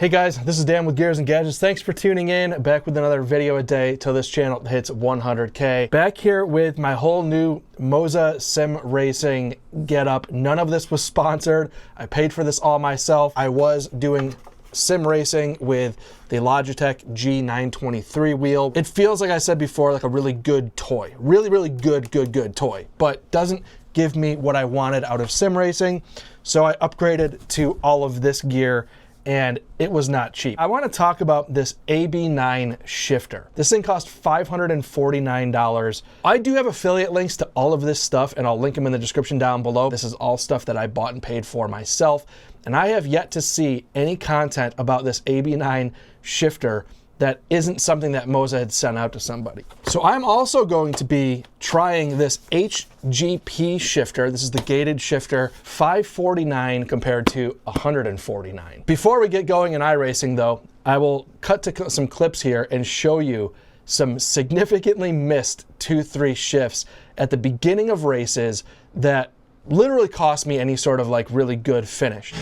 Hey guys, this is Dan with Gears and Gadgets. Thanks for tuning in. Back with another video a day till this channel hits 100K. Back here with my whole new MOZA sim racing getup. None of this was sponsored. I paid for this all myself. I was doing sim racing with the Logitech G923 wheel. It feels, like I said before, like a really good toy. Really good toy, but doesn't give me what I wanted out of sim racing. So I upgraded to all of this gear, and it was not cheap. I want to talk about this AB9 shifter. This thing cost $549. I do have affiliate links to all of this stuff, and I'll link them in the description down below. This is all stuff that I bought and paid for myself, and I have yet to see any content about this AB9 shifter that isn't something that MOZA had sent out to somebody. So I'm also going to be trying this HGP shifter. This is the gated shifter, $549 compared to $149. Before we get going in iRacing though, I will cut to some clips here and show you some significantly missed 2-3 shifts at the beginning of races that literally cost me any sort of like really good finish.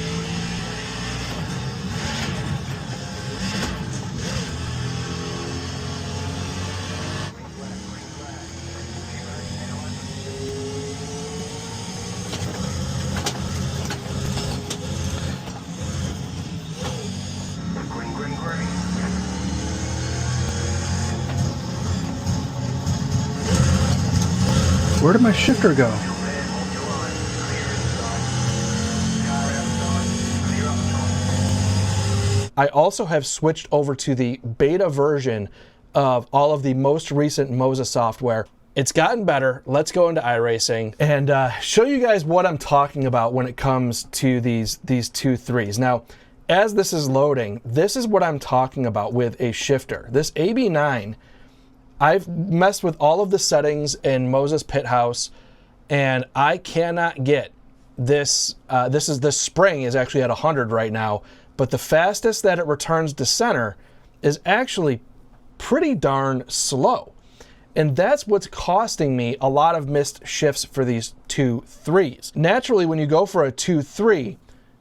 Where did my shifter go? I also have switched over to the beta version of all of the most recent MOZA software. It's gotten better. Let's go into iRacing and show you guys what I'm talking about when it comes to these 2-3s. Now, as this is loading, this is what I'm talking about with a shifter. This AB9, I've messed with all of the settings in MOZA's pit house, and I cannot get this. This spring is actually at 100 right now, but the fastest that it returns to center is actually pretty darn slow. And that's what's costing me a lot of missed shifts for these 2-3s. Naturally, when you go for a 2-3,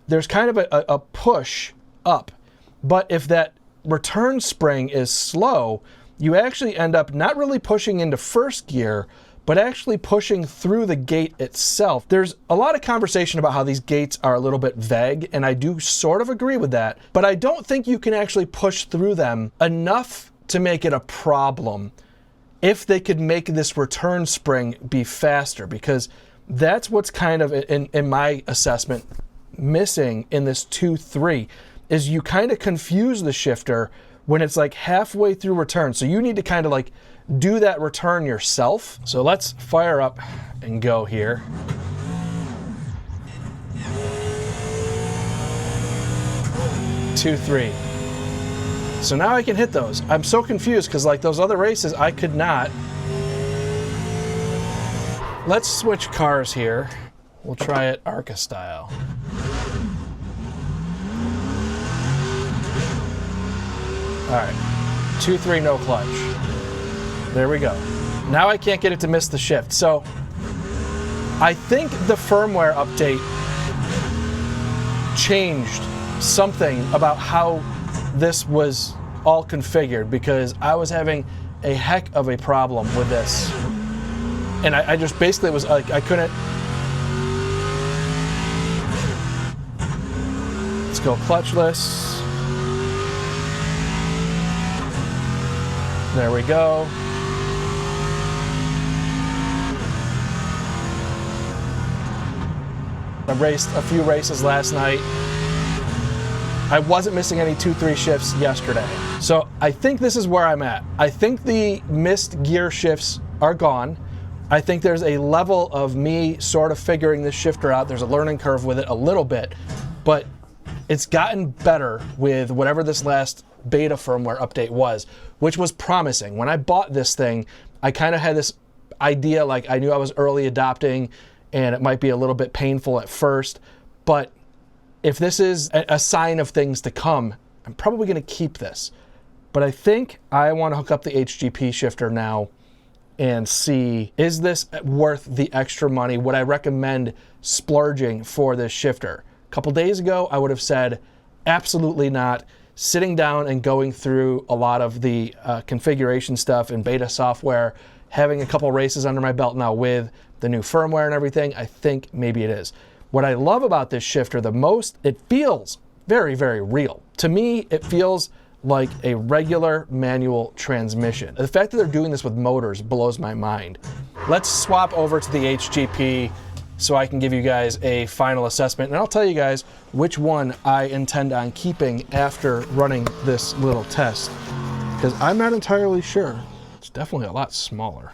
there's kind of a push up. But if that return spring is slow, you actually end up not really pushing into first gear, but actually pushing through the gate itself. There's a lot of conversation about how these gates are a little bit vague, and I do sort of agree with that, but I don't think you can actually push through them enough to make it a problem if they could make this return spring be faster, because that's what's kind of, in my assessment, missing in this 2-3, is you kind of confuse the shifter when it's like halfway through return. So you need to kind of like do that return yourself. So let's fire up and go here. Two, three. So now I can hit those. I'm so confused because like those other races, I could not. Let's switch cars here. We'll try it ARCA style. All right, 2-3, no clutch. There we go. Now I can't get it to miss the shift. So I think the firmware update changed something about how this was all configured, because I was having a heck of a problem with this. And I just basically was like, I couldn't. Let's go clutchless. There we go. I raced a few races last night. I wasn't missing any 2-3 shifts yesterday. So I think this is where I'm at. I think the missed gear shifts are gone. I think there's a level of me sort of figuring this shifter out. There's a learning curve with it a little bit, but it's gotten better with whatever this last beta firmware update was, which was promising. When I bought this thing, I kind of had this idea, like I knew I was early adopting and it might be a little bit painful at first, but if this is a sign of things to come, I'm probably going to keep this. But I think I want to hook up the HGP shifter now and see, is this worth the extra money? Would I recommend splurging for this shifter? A couple days ago, I would have said absolutely not. sitting down and going through a lot of the configuration stuff in beta software, having a couple races under my belt now with the new firmware and everything, I think maybe it is. What I love about this shifter the most, it feels very, very real. To me, it feels like a regular manual transmission. The fact that they're doing this with motors blows my mind. Let's swap over to the HGP so I can give you guys a final assessment, and I'll tell you guys which one I intend on keeping after running this little test, because I'm not entirely sure. It's definitely a lot smaller.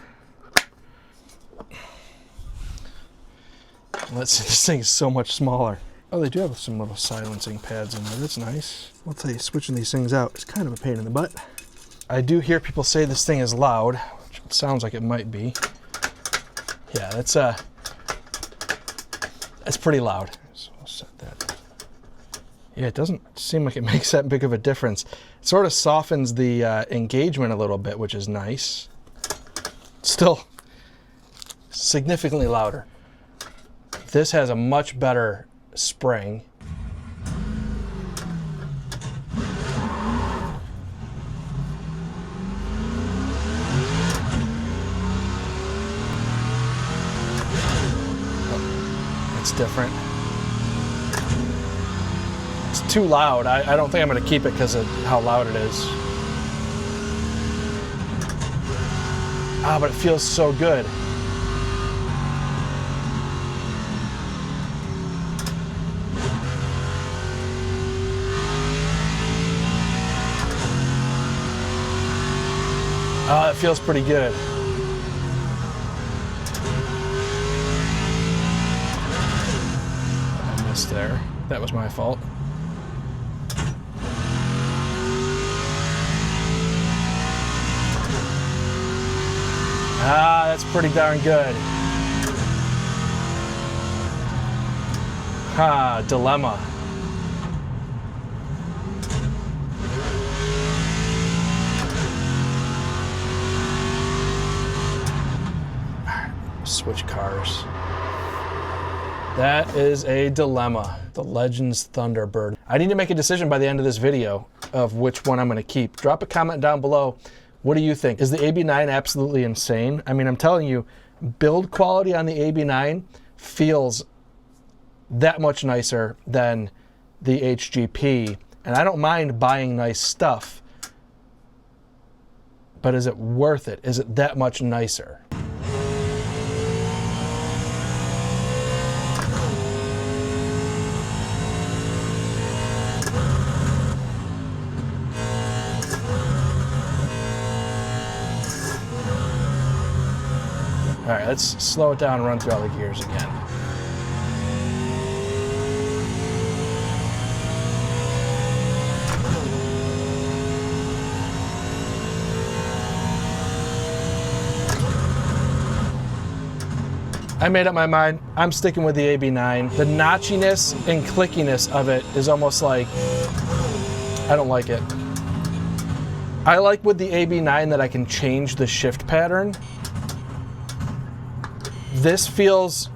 Let's see, this thing is so much smaller. Oh, they do have some little silencing pads in there. That's nice. I'll tell you, switching these things out is kind of a pain in the butt. I do hear people say this thing is loud, which it sounds like it might be. Yeah, that's pretty loud. So I'll set that. Yeah, it doesn't seem like it makes that big of a difference. It sort of softens the engagement a little bit, which is nice. Still significantly louder. This has a much better spring. Oh, it's different. It's too loud. I don't think I'm going to keep it because of how loud it is. Ah, but it feels so good. Oh, it feels pretty good. I missed there. That was my fault. Ah, that's pretty darn good. Ah, dilemma. Switch cars. That is a dilemma. The Legends Thunderbird. I need to make a decision by the end of this video of which one I'm going to keep. Drop a comment down below. What do you think? Is the AB9 absolutely insane? I mean, I'm telling you, build quality on the AB9 feels that much nicer than the HGP. And I don't mind buying nice stuff, but is it worth it? Is it that much nicer? All right, let's slow it down and run through all the gears again. I made up my mind. I'm sticking with the AB9. The notchiness and clickiness of it is almost like, I don't like it. I like with the AB9 that I can change the shift pattern. This feels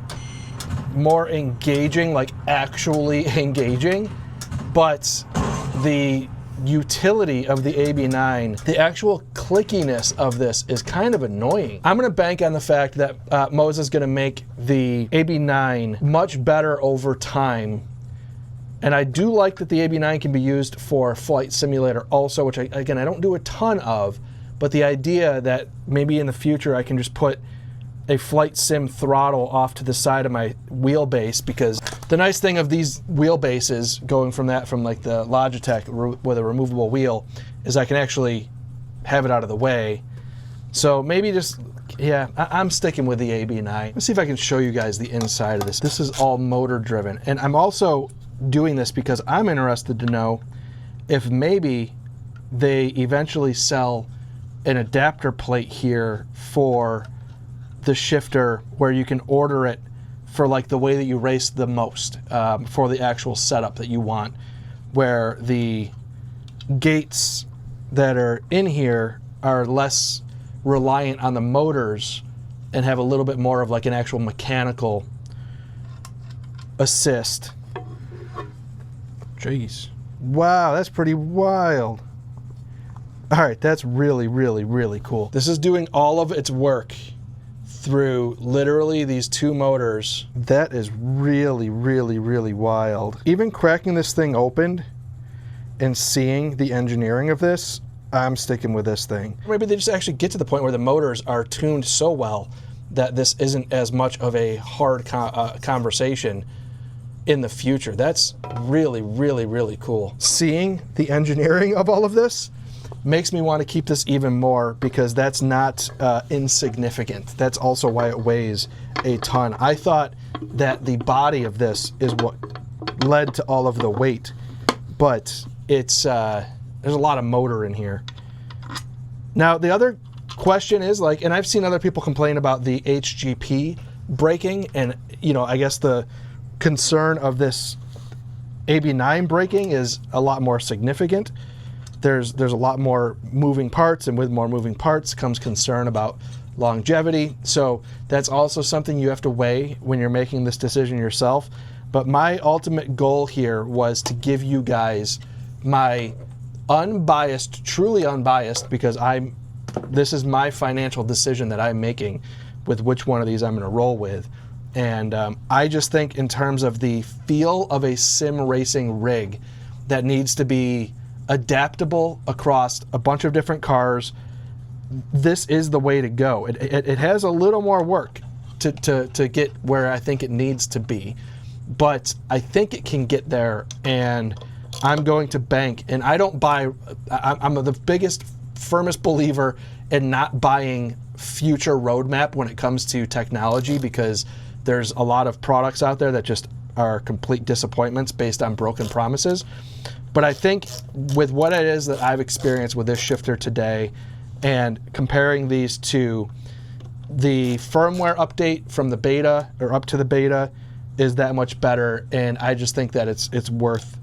more engaging, like actually engaging, but the utility of the AB9, the actual clickiness of this is kind of annoying. I'm gonna bank on the fact that MOZA is gonna make the AB9 much better over time. And I do like that the AB9 can be used for flight simulator also, which I don't do a ton of, but the idea that maybe in the future I can just put a flight sim throttle off to the side of my wheelbase, because the nice thing of these wheelbases, going from like the Logitech with a removable wheel, is I can actually have it out of the way. So maybe just, yeah, I'm sticking with the AB9. Let's see if I can show you guys the inside of this. This is all motor driven. And I'm also doing this because I'm interested to know if maybe they eventually sell an adapter plate here for the shifter where you can order it for like the way that you race the most, for the actual setup that you want, where the gates that are in here are less reliant on the motors and have a little bit more of like an actual mechanical assist. Jeez. Wow, that's pretty wild. All right, that's really, really, really cool. This is doing all of its work through literally these two motors. That is really, really, really wild. Even cracking this thing open and seeing the engineering of this, I'm sticking with this thing. Maybe they just actually get to the point where the motors are tuned so well that this isn't as much of a hard conversation in the future. That's really, really, really cool. Seeing the engineering of all of this makes me want to keep this even more, because that's not insignificant. That's also why it weighs a ton. I thought that the body of this is what led to all of the weight, but it's there's a lot of motor in here. Now the other question is, like, and I've seen other people complain about the HGP braking, and you know, I guess the concern of this AB9 braking is a lot more significant. There's a lot more moving parts, and with more moving parts comes concern about longevity. So that's also something you have to weigh when you're making this decision yourself. But my ultimate goal here was to give you guys my unbiased, truly unbiased, because this is my financial decision that I'm making with which one of these I'm going to roll with. And I just think in terms of the feel of a sim racing rig that needs to be adaptable across a bunch of different cars, this is the way to go. It has a little more work to get where I think it needs to be, but I think it can get there, and I'm going to bank. And I don't buy, I'm the biggest, firmest believer in not buying future roadmap when it comes to technology, because there's a lot of products out there that just are complete disappointments based on broken promises. But I think with what it is that I've experienced with this shifter today, and comparing these to the firmware update from the beta, or up to the beta, is that much better. And I just think that it's worth,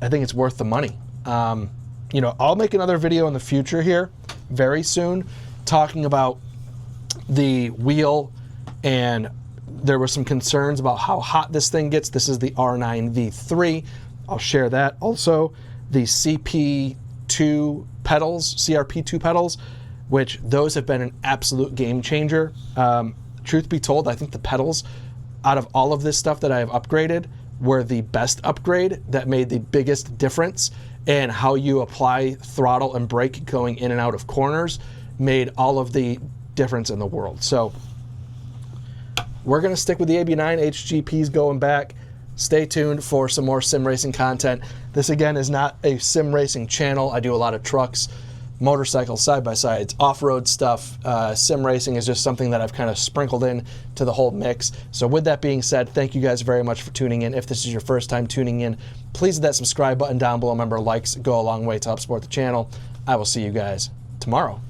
I think it's worth the money. You know, I'll make another video in the future here very soon talking about the wheel, and there were some concerns about how hot this thing gets. This is the R9 V3. I'll share that. Also, the CP2 pedals, CRP2 pedals, which those have been an absolute game changer. Truth be told, I think the pedals out of all of this stuff that I have upgraded were the best upgrade that made the biggest difference, and how you apply throttle and brake going in and out of corners made all of the difference in the world. So we're going to stick with the AB9 HGPs going back. Stay tuned for some more sim racing content. This, again, is not a sim racing channel. I do a lot of trucks, motorcycles, side-by-sides, off-road stuff. Sim racing is just something that I've kind of sprinkled in to the whole mix. So with that being said, thank you guys very much for tuning in. If this is your first time tuning in, please hit that subscribe button down below. Remember, likes go a long way to help support the channel. I will see you guys tomorrow.